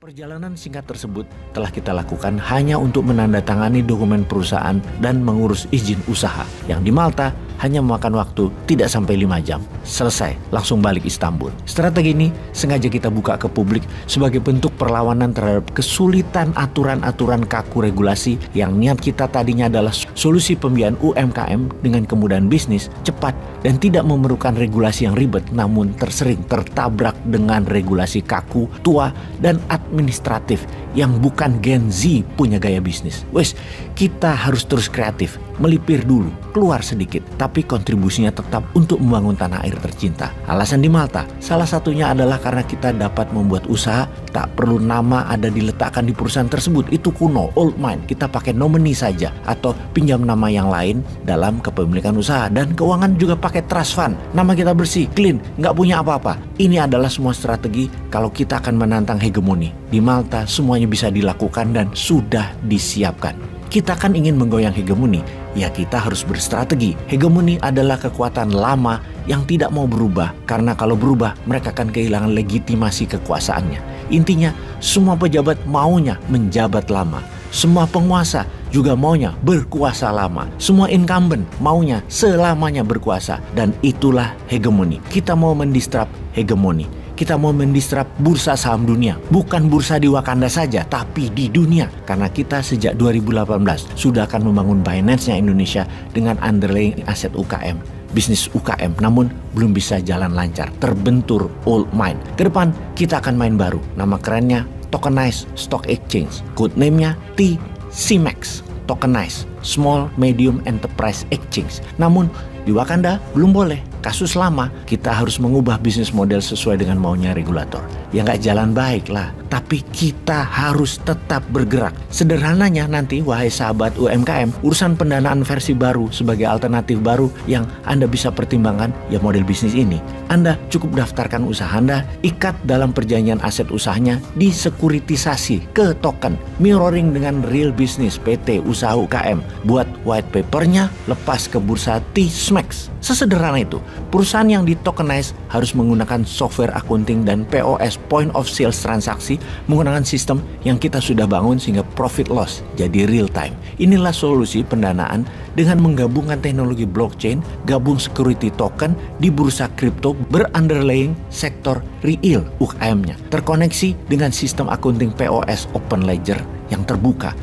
Perjalanan singkat tersebut telah kita lakukan hanya untuk menandatangani dokumen perusahaan dan mengurus izin usaha yang di Malta hanya memakan waktu tidak sampai 5 jam. Selesai, langsung balik Istanbul. Strategi ini sengaja kita buka ke publik sebagai bentuk perlawanan terhadap kesulitan aturan-aturan kaku regulasi yang niat kita tadinya adalah solusi pembiayaan UMKM dengan kemudahan bisnis, cepat, dan tidak memerlukan regulasi yang ribet, namun tersering tertabrak dengan regulasi kaku, tua, dan administratif yang bukan Gen Z punya gaya bisnis. Wes, kita harus terus kreatif, melipir dulu, keluar sedikit, tapi kontribusinya tetap untuk membangun tanah air tercinta. Alasan di Malta, salah satunya adalah karena kita dapat membuat usaha, tak perlu nama ada diletakkan di perusahaan tersebut, itu kuno, old mind, kita pakai nominee saja, atau pinjam nama yang lain dalam kepemilikan usaha, dan keuangan juga pakai trust fund, nama kita bersih, clean, nggak punya apa-apa. Ini adalah semua strategi kalau kita akan menantang hegemoni. Di Malta semuanya bisa dilakukan dan sudah disiapkan. Kita kan ingin menggoyang hegemoni, ya kita harus berstrategi. Hegemoni adalah kekuatan lama yang tidak mau berubah, karena kalau berubah mereka akan kehilangan legitimasi kekuasaannya. Intinya, semua pejabat maunya menjabat lama. Semua penguasa juga maunya berkuasa lama. Semua incumbent maunya selamanya berkuasa. Dan itulah hegemoni. Kita mau mendistrap hegemoni. Kita mau mendistrap bursa saham dunia. Bukan bursa di Wakanda saja, tapi di dunia. Karena kita sejak 2018 sudah akan membangun Binance-nya Indonesia dengan underlying aset UKM. Bisnis UKM, namun belum bisa jalan lancar. Terbentur old mind. Ke depan kita akan main baru. Nama kerennya Tokenized Stock Exchange. Code name-nya TCMEX. Tokenized Small Medium Enterprise Exchange. Namun di Wakanda belum boleh. Kasus lama, kita harus mengubah bisnis model sesuai dengan maunya regulator. Ya nggak jalan baik lah, tapi kita harus tetap bergerak. Sederhananya nanti, wahai sahabat UMKM, urusan pendanaan versi baru sebagai alternatif baru yang Anda bisa pertimbangkan ya model bisnis ini. Anda cukup daftarkan usaha Anda, ikat dalam perjanjian aset usahanya, disekuritisasi ke token, mirroring dengan real business PT usaha UKM. Buat white papernya, lepas ke bursa TCMEX. Sesederhana itu. Perusahaan yang ditokenize harus menggunakan software accounting dan POS, point of sales transaksi, menggunakan sistem yang kita sudah bangun sehingga profit loss jadi real time. Inilah solusi pendanaan dengan menggabungkan teknologi blockchain, gabung security token di bursa kripto berunderlying sektor real UKM-nya. Terkoneksi dengan sistem accounting POS open ledger yang terbuka.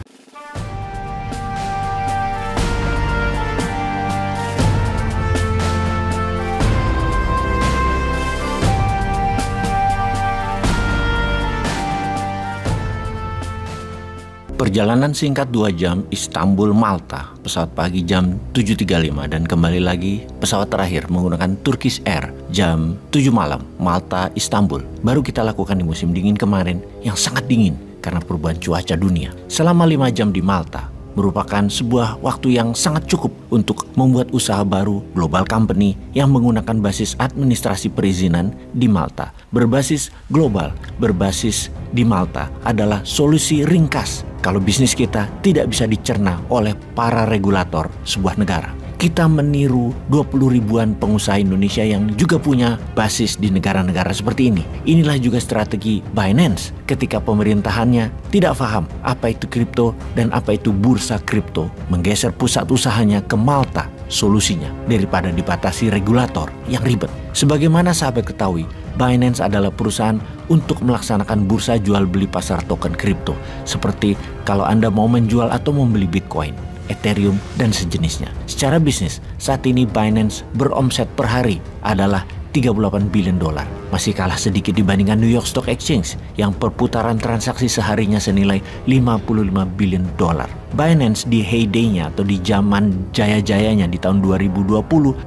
Perjalanan singkat 2 jam Istanbul Malta, pesawat pagi jam 7.35 dan kembali lagi pesawat terakhir menggunakan Turkish Air jam 7 malam Malta Istanbul. Baru kita lakukan di musim dingin kemarin yang sangat dingin karena perubahan cuaca dunia. Selama 5 jam di Malta merupakan sebuah waktu yang sangat cukup untuk membuat usaha baru global company yang menggunakan basis administrasi perizinan di Malta. Berbasis global, berbasis di Malta adalah solusi ringkas kalau bisnis kita tidak bisa dicerna oleh para regulator sebuah negara. Kita meniru 20 ribuan pengusaha Indonesia yang juga punya basis di negara-negara seperti ini. Inilah juga strategi Binance ketika pemerintahannya tidak paham apa itu kripto dan apa itu bursa kripto, menggeser pusat usahanya ke Malta. Solusinya daripada dibatasi regulator yang ribet. Sebagaimana sahabat ketahui, Binance adalah perusahaan untuk melaksanakan bursa jual beli pasar token kripto. Seperti kalau Anda mau menjual atau membeli Bitcoin, Ethereum, dan sejenisnya. Secara bisnis, saat ini Binance beromset per hari adalah 38 billion dolar. Masih kalah sedikit dibandingkan New York Stock Exchange yang perputaran transaksi seharinya senilai 55 billion dolar. Binance di heyday-nya atau di zaman jaya-jayanya di tahun 2020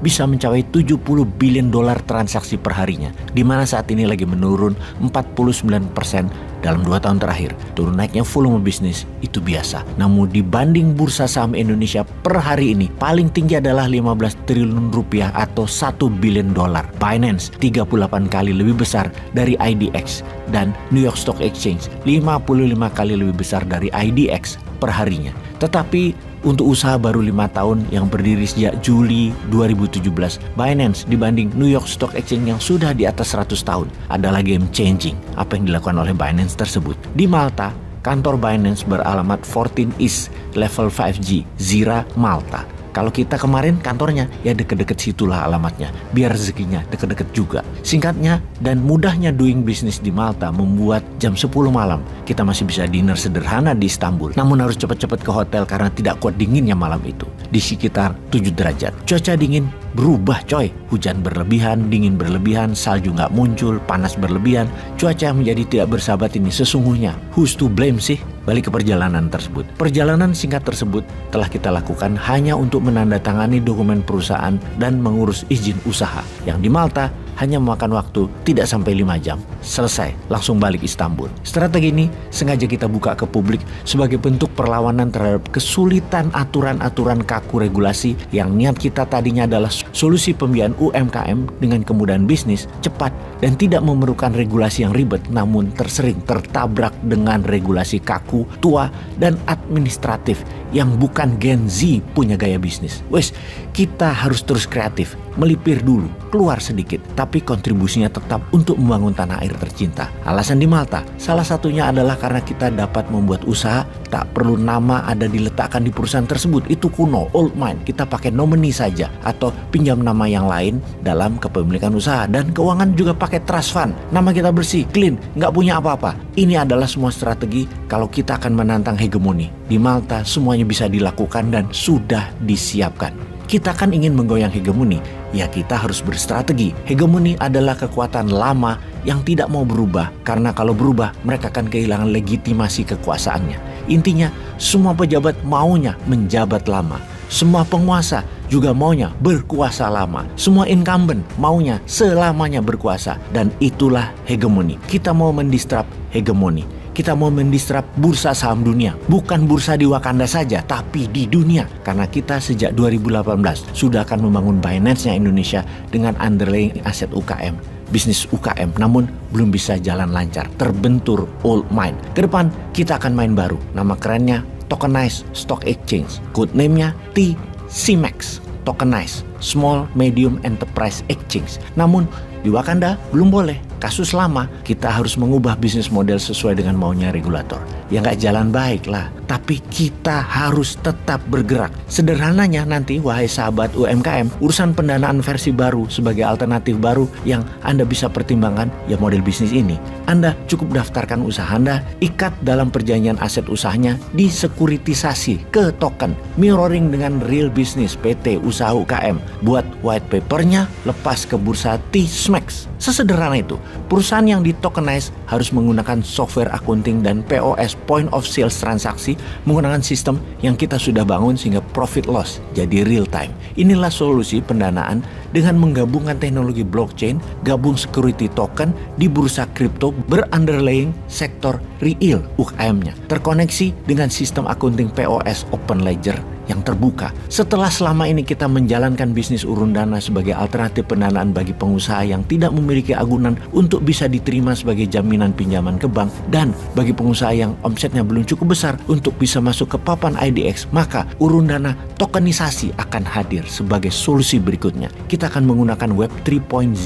bisa mencapai 70 billion dolar transaksi per harinya, di mana saat ini lagi menurun 49% dalam 2 tahun terakhir. Turun naiknya volume bisnis itu biasa. Namun dibanding bursa saham Indonesia per hari ini, paling tinggi adalah 15 triliun rupiah atau 1 billion dolar. Binance 38 kali lebih besar dari IDX dan New York Stock Exchange 55 kali lebih besar dari IDX per harinya. Tetapi untuk usaha baru 5 tahun yang berdiri sejak Juli 2017, Binance dibanding New York Stock Exchange yang sudah di atas 100 tahun adalah game changing. Apa yang dilakukan oleh Binance tersebut? Di Malta, kantor Binance beralamat 14 East Level 5G, Zira, Malta. Kalau kita kemarin kantornya ya deket-deket situlah alamatnya, biar rezekinya deket-deket juga. Singkatnya dan mudahnya doing business di Malta membuat jam 10 malam kita masih bisa dinner sederhana di Istanbul. Namun harus cepat-cepat ke hotel karena tidak kuat dinginnya malam itu. Di sekitar 7 derajat. Cuaca dingin berubah coy. Hujan berlebihan, dingin berlebihan, salju nggak muncul, panas berlebihan. Cuaca yang menjadi tidak bersahabat ini sesungguhnya who's to blame sih? Balik ke perjalanan tersebut. Perjalanan singkat tersebut telah kita lakukan hanya untuk menandatangani dokumen perusahaan dan mengurus izin usaha. Yang di Malta hanya memakan waktu tidak sampai 5 jam. Selesai, langsung balik Istanbul. Strategi ini sengaja kita buka ke publik sebagai bentuk perlawanan terhadap kesulitan aturan-aturan kaku regulasi yang niat kita tadinya adalah solusi pembiayaan UMKM dengan kemudahan bisnis, cepat, dan tidak memerlukan regulasi yang ribet, namun tersering tertabrak dengan regulasi kaku, tua, dan administratif yang bukan Gen Z punya gaya bisnis. Wes, kita harus terus kreatif, melipir dulu, keluar sedikit, tapi kontribusinya tetap untuk membangun tanah air tercinta. Alasan di Malta, salah satunya adalah karena kita dapat membuat usaha, tak perlu nama ada diletakkan di perusahaan tersebut. Itu kuno, old mind. Kita pakai nominee saja atau pinjam nama yang lain dalam kepemilikan usaha. Dan keuangan juga pakai trust fund. Nama kita bersih, clean, nggak punya apa-apa. Ini adalah semua strategi kalau kita akan menantang hegemoni. Di Malta semuanya bisa dilakukan dan sudah disiapkan. Kita kan ingin menggoyang hegemoni, ya kita harus berstrategi. Hegemoni adalah kekuatan lama yang tidak mau berubah, karena kalau berubah mereka akan kehilangan legitimasi kekuasaannya. Intinya, semua pejabat maunya menjabat lama. Semua penguasa juga maunya berkuasa lama. Semua incumbent maunya selamanya berkuasa. Dan itulah hegemoni. Kita mau mendistrap hegemoni. Kita mau mendistrap bursa saham dunia. Bukan bursa di Wakanda saja, tapi di dunia. Karena kita sejak 2018 sudah akan membangun Binance-nya Indonesia dengan underlying aset UKM. Bisnis UKM, namun belum bisa jalan lancar. Terbentur old mind. Kedepan kita akan main baru. Nama kerennya Tokenized Stock Exchange. Code name-nya TCMEX. Tokenized Small Medium Enterprise Exchange. Namun di Wakanda belum boleh. Kasus lama, kita harus mengubah bisnis model sesuai dengan maunya regulator. Ya nggak jalan baik lah, tapi kita harus tetap bergerak. Sederhananya nanti, wahai sahabat UMKM, urusan pendanaan versi baru sebagai alternatif baru yang Anda bisa pertimbangkan ya model bisnis ini. Anda cukup daftarkan usaha Anda, ikat dalam perjanjian aset usahanya, disekuritisasi ke token, mirroring dengan real business PT usaha UKM. Buat white papernya, lepas ke bursa TCMEX. Sesederhana itu. Perusahaan yang ditokenize harus menggunakan software accounting dan POS, point of sales transaksi, menggunakan sistem yang kita sudah bangun sehingga profit loss jadi real time. Inilah solusi pendanaan dengan menggabungkan teknologi blockchain, gabung security token di bursa kripto berunderlying sektor real UKM-nya, terkoneksi dengan sistem accounting POS open ledger yang terbuka. Setelah selama ini kita menjalankan bisnis urun dana sebagai alternatif pendanaan bagi pengusaha yang tidak memiliki agunan untuk bisa diterima sebagai jaminan pinjaman ke bank, dan bagi pengusaha yang omsetnya belum cukup besar untuk bisa masuk ke papan IDX, maka urun dana tokenisasi akan hadir sebagai solusi berikutnya. Kita akan menggunakan Web 3.0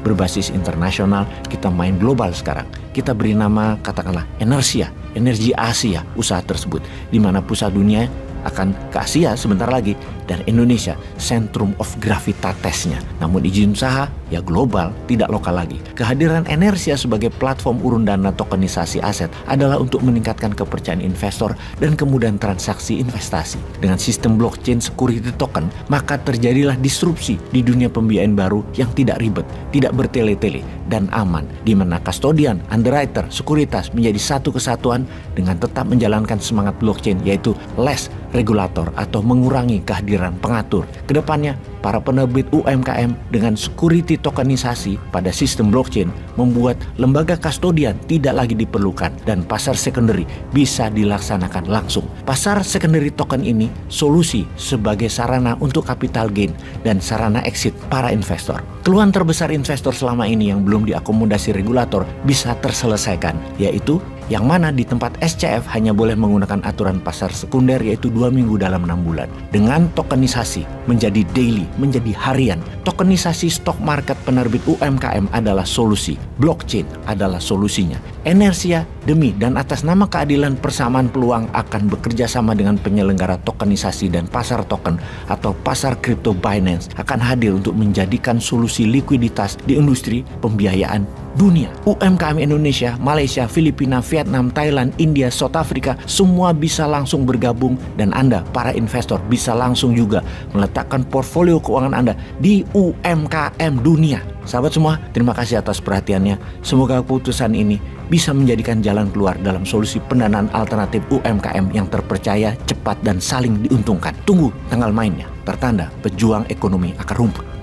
berbasis internasional. Kita main global sekarang. Kita beri nama katakanlah Enersia, Energi Asia usaha tersebut, di mana pusat dunia akan ke Asia sebentar lagi, dan Indonesia sentrum of gravitatesnya. Namun izin usaha ya global, tidak lokal lagi. Kehadiran Enersia sebagai platform urun dana tokenisasi aset adalah untuk meningkatkan kepercayaan investor dan kemudahan transaksi investasi. Dengan sistem blockchain security token, maka terjadilah disrupsi di dunia pembiayaan baru yang tidak ribet, tidak bertele-tele, dan aman, di mana kustodian, underwriter, sekuritas menjadi satu kesatuan dengan tetap menjalankan semangat blockchain, yaitu less regulator atau mengurangi kehadiran pengatur. Kedepannya, para penerbit UMKM dengan security tokenisasi pada sistem blockchain membuat lembaga kustodian tidak lagi diperlukan dan pasar secondary bisa dilaksanakan langsung. Pasar secondary token ini solusi sebagai sarana untuk capital gain dan sarana exit para investor. Keluhan terbesar investor selama ini yang belum diakomodasi regulator bisa terselesaikan, yaitu yang mana di tempat SCF hanya boleh menggunakan aturan pasar sekunder yaitu 2 minggu dalam 6 bulan. Dengan tokenisasi menjadi daily, menjadi harian, tokenisasi stok market penerbit UMKM adalah solusi. Blockchain adalah solusinya. Enersia demi dan atas nama keadilan persamaan peluang akan bekerja sama dengan penyelenggara tokenisasi dan pasar token atau pasar kripto Binance akan hadir untuk menjadikan solusi likuiditas di industri pembiayaan dunia. UMKM Indonesia, Malaysia, Filipina, Vietnam, Thailand, India, South Africa semua bisa langsung bergabung dan Anda para investor bisa langsung juga meletakkan portfolio keuangan Anda di UMKM dunia. Sahabat semua, terima kasih atas perhatiannya. Semoga keputusan ini bisa menjadikan jalan keluar dalam solusi pendanaan alternatif UMKM yang terpercaya, cepat, dan saling diuntungkan. Tunggu tanggal mainnya. Tertanda pejuang ekonomi akar rumput.